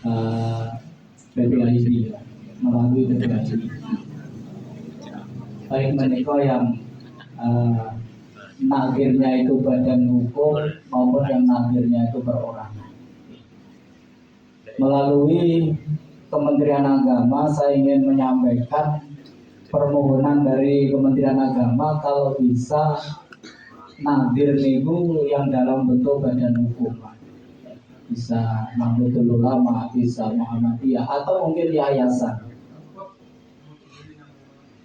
uh, BPID, melalui BPID. Baik menika yang nakirnya itu badan hukum maupun yang nakirnya itu perorangan. Melalui Kementerian Agama saya ingin menyampaikan permohonan dari Kementerian Agama kalau bisa nadir niku yang dalam bentuk badan hukum, bisa Nahdlatul Ulama, bisa Muhammadiyah atau mungkin yayasan.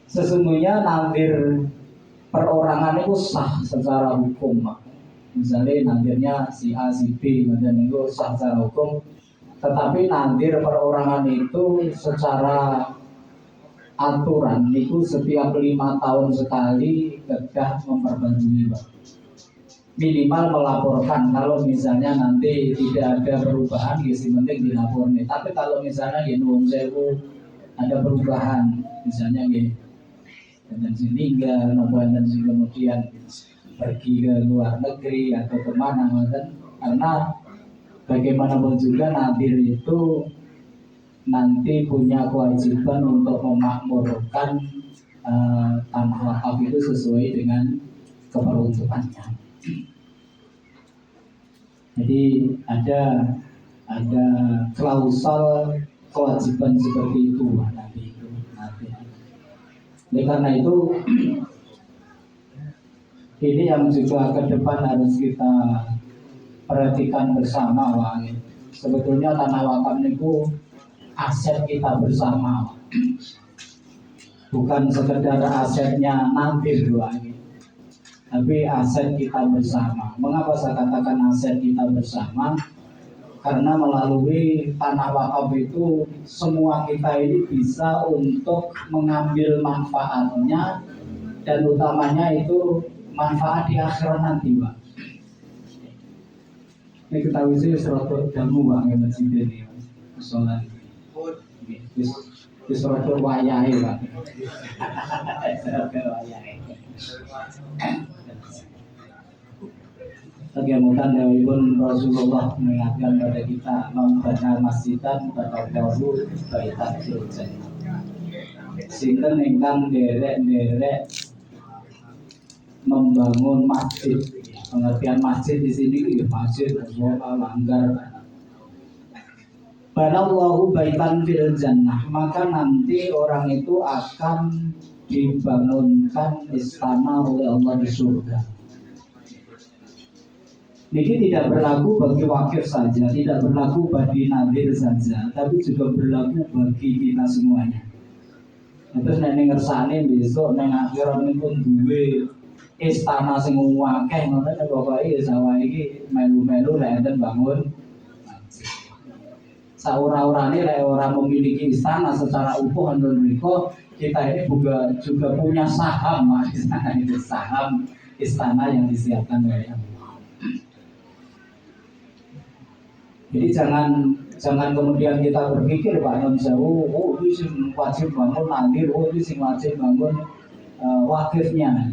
Sesungguhnya nadir perorangan itu sah secara hukum, misalnya nadirnya si A si B dan itu sah secara hukum. Tetapi nadir perorangan itu secara aturan itu setiap 5 tahun sekali kedah memperbarui, minimal melaporkan. Kalau misalnya nanti tidak ada perubahan, ya sih penting dilaporkan. Tapi kalau misalnya ya nuwun sewu ada perubahan, misalnya ya dan meninggal, dan kemudian pergi ke luar negeri atau kemana, karena bagaimanapun juga nadir itu nanti punya kewajiban untuk memakmurkan tanah wakaf itu sesuai dengan keperuntukannya. Jadi ada klausal kewajiban seperti itu nanti. Oleh karena itu ini yang juga ke depan harus kita perhatikan bersama, Wang. Sebetulnya tanah wakaf itu aset kita bersama, bukan sekedar asetnya nadir, Wang, tapi aset kita bersama. Mengapa saya katakan aset kita bersama? Karena melalui tanah wakaf itu semua kita ini bisa untuk mengambil manfaatnya, dan utamanya itu manfaat di akhirat nanti, Pak. Ini ketahui sih seratus jamu, Pak, yang masjid ini, sholat. Di seratus wayai, Pak. Seratus wayai. Kegiatan dari pun Rasulullah mengingatkan pada kita membangun masjidan pada dahulu baitan surga. Sinten ingkang derek membangun masjid. Pengertian masjid di sini ya masjid, musola, langgar. Banallahu baitan fil jannah, maka nanti orang itu akan dibangunkan istana oleh Allah di surga. Ini tidak berlaku bagi wakif saja, tidak berlaku bagi nadir saja, tapi juga berlaku bagi kita semuanya. Terus nek ngersane besok nek akhirat niku duwe istana sing akeh ngoten pokoke ya sawah iki melu-melu lek enten bangun. Saura-urane lek ora memiliki istana secara utuh wonten mriku, kita ini juga punya saham, saham istana yang disiapkan oleh Allah. Jadi jangan kemudian kita berpikir Pak Non Sewu, oh ini sing wajib bangun nadir, oh ini sing wajib bangun wakifnya.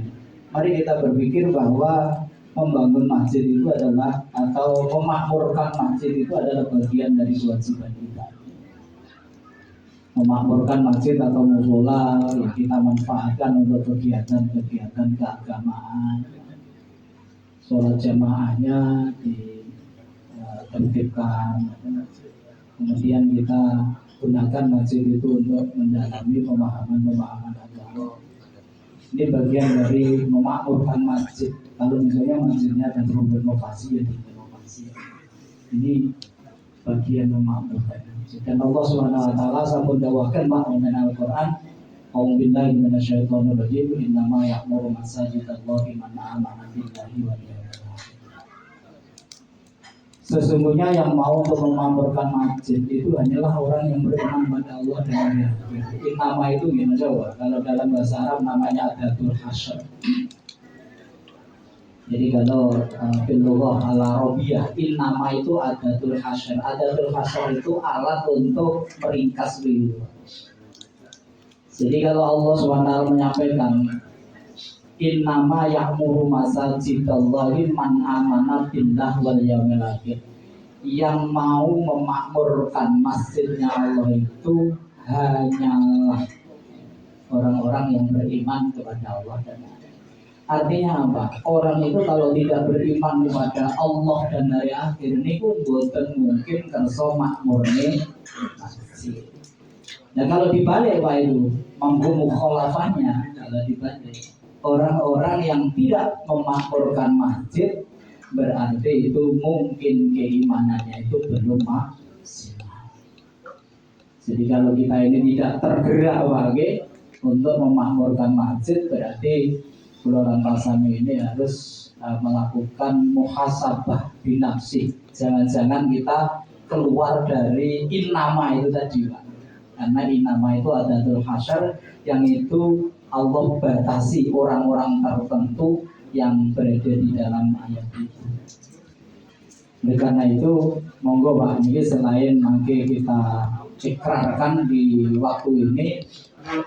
Mari kita berpikir bahwa membangun masjid itu adalah, atau memakmurkan masjid itu adalah bagian dari kewajiban kita. Memakmurkan masjid atau musola ya kita manfaatkan untuk kegiatan keagamaan. Sholat jamaahnya tertibkan, kemudian kita gunakan masjid itu untuk mendalami pemahaman agama. Ini bagian dari memakmurkan masjid. Kalau misalnya masjidnya ada renovasi, ya direnovasi. Ini bagian memakmurkan. Dan Allah SWT sampun dawahkan mengenai Al-Quran, A'udzubillahi minasyaitonir rajim, innama ya'muru masajidallahi man amana billahi wal yawmil akhir. Sesungguhnya yang mau untuk memakmurkan masjid itu hanyalah orang yang beriman pada Allah dan hari akhir. Nama itu gimana coba? Kalau dalam bahasa Arab namanya adatul hasyr. Jadi kalau bilullah al-arabiyah, nama itu adatul hasyr. Adatul hasyr itu alat untuk meringkas diri. Jadi kalau Allah SWT menyampaikan innama ya'muru masajidallahi man amana billah wal yawmil akhir, yang mau memakmurkan masjidnya Allah itu hanyalah orang-orang yang beriman kepada Allah dan artinya apa? Orang itu kalau tidak beriman kepada Allah dan hari akhir ini pun boten mungkin kerso makmurne masjid. Nah kalau dibalik Pak itu mampu mukhalafahnya, kalau dibalik orang-orang yang tidak memakmurkan masjid berarti itu mungkin keimanannya itu belum maksimal. Jadi kalau kita ini tidak tergerak lagi untuk memakmurkan masjid berarti Pulau Sami ini harus melakukan muhasabah binafsi. Jangan-jangan kita keluar dari inama itu tadi Pak. Karena inama itu adatul hasyar yang itu Allah batasi orang-orang tertentu yang berada di dalam ayat itu. Oleh karena itu monggo Pak, ini selain nanti kita ikrarkan di waktu ini,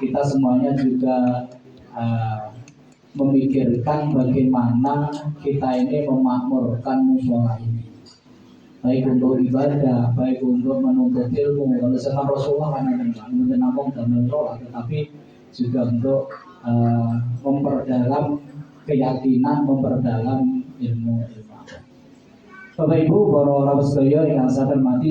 kita semuanya juga memikirkan bagaimana kita ini memakmurkan mushola ini, baik untuk ibadah, baik untuk menuntut ilmu. Kalau sama Rasulullah kan menamung dan menolak, tetapi juga untuk memperdalam keyakinan, memperdalam ilmu. Bapak Ibu, para orang sedaya yang saya hormati,